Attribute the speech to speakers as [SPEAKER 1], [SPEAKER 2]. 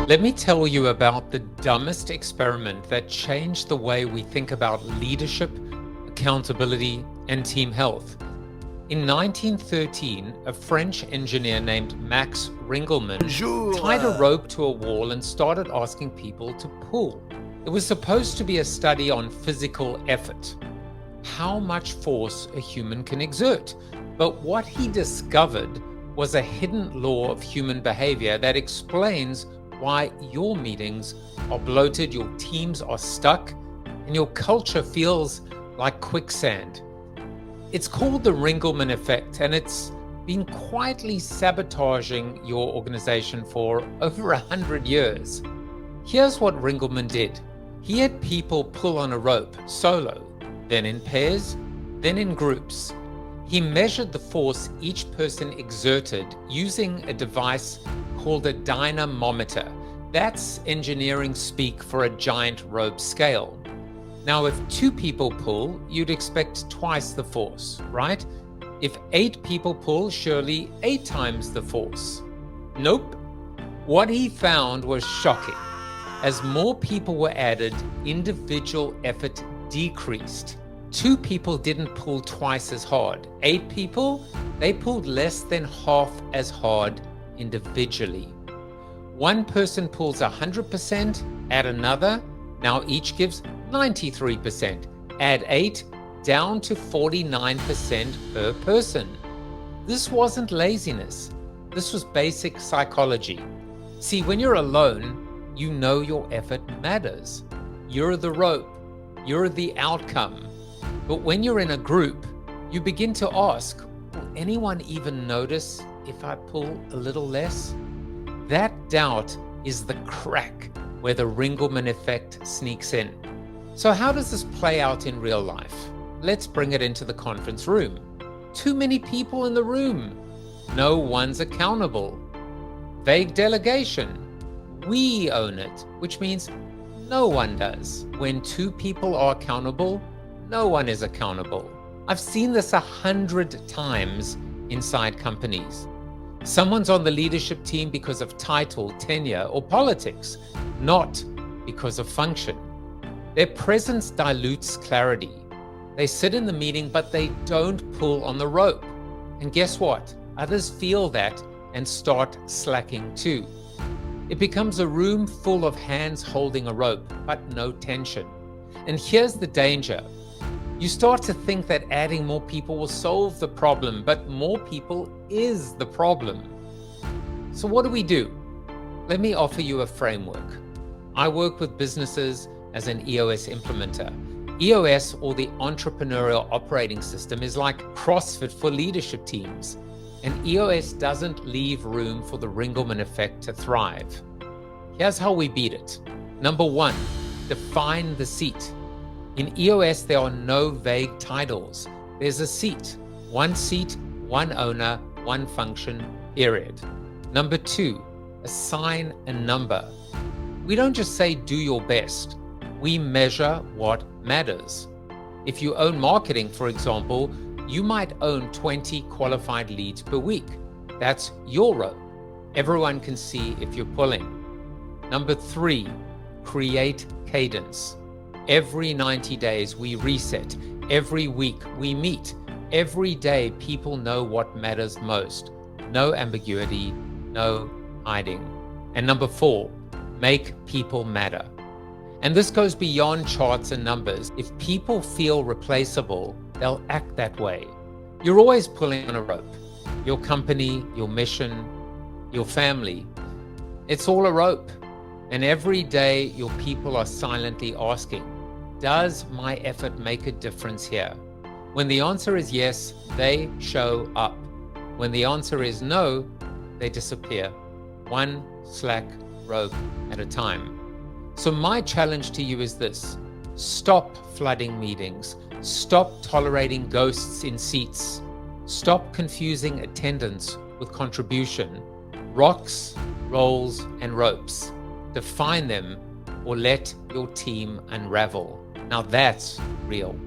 [SPEAKER 1] Let me tell you about the dumbest experiment that changed the way we think about leadership, accountability, and team health. In 1913, a French engineer named Max Ringelmann tied a rope to a wall and started asking people to pull. It was supposed to be a study on physical effort, how much force a human can exert. But what he discovered was a hidden law of human behavior that explains why your meetings are bloated, your teams are stuck, and your culture feels like quicksand. It's called the Ringelmann Effect, and it's been quietly sabotaging your organization for over 100 years. Here's what Ringelmann did. He had people pull on a rope, solo, then in pairs, then in groups. He measured the force each person exerted using a device called a dynamometer. That's engineering speak for a giant rope scale. Now, if 2 people pull, you'd expect twice the force, right? If 8 people pull, surely 8 times the force. Nope. What he found was shocking. As more people were added, individual effort decreased. 2 people didn't pull twice as hard. 8 people, they pulled less than half as hard individually. 1 person pulls 100%, add another, now each gives 93%. Add 8, down to 49% per person. This wasn't laziness. This was basic psychology. See, when you're alone, you know your effort matters. You're the rope. You're the outcome. But when you're in a group, you begin to ask, will anyone even notice if I pull a little less? That doubt is the crack where the Ringelmann effect sneaks in. So how does this play out in real life? Let's bring it into the conference room. Too many people in the room. No one's accountable. Vague delegation. We own it, which means no one does. When 2 people are accountable, no one is accountable. I've seen this 100 times inside companies. Someone's on the leadership team because of title, tenure, or politics, not because of function. Their presence dilutes clarity. They sit in the meeting, but they don't pull on the rope. And guess what? Others feel that and start slacking too. It becomes a room full of hands holding a rope, but no tension. And here's the danger. You start to think that adding more people will solve the problem, but more people is the problem. So what do? Let me offer you a framework. I work with businesses as an EOS implementer. EOS, or the Entrepreneurial Operating System, is like CrossFit for leadership teams. And EOS doesn't leave room for the Ringelmann effect to thrive. Here's how we beat it. Number 1, define the seat. In EOS, there are no vague titles. There's a seat, 1 seat, 1 owner, 1 function, period. Number 2, assign a number. We don't just say do your best. We measure what matters. If you own marketing, for example, you might own 20 qualified leads per week. That's your rope. Everyone can see if you're pulling. Number 3, create cadence. Every 90 days we reset. Every week we meet. Every day people know what matters most. No ambiguity, no hiding. And number 4, make people matter. And this goes beyond charts and numbers. If people feel replaceable, they'll act that way. You're always pulling on a rope. Your company, your mission, your family. It's all a rope. And every day your people are silently asking, does my effort make a difference here? When the answer is yes, they show up. When the answer is no, they disappear. 1 slack rope at a time. So my challenge to you is this. Stop flooding meetings. Stop tolerating ghosts in seats. Stop confusing attendance with contribution. Rocks, rolls, and ropes. Define them or let your team unravel. Now that's real.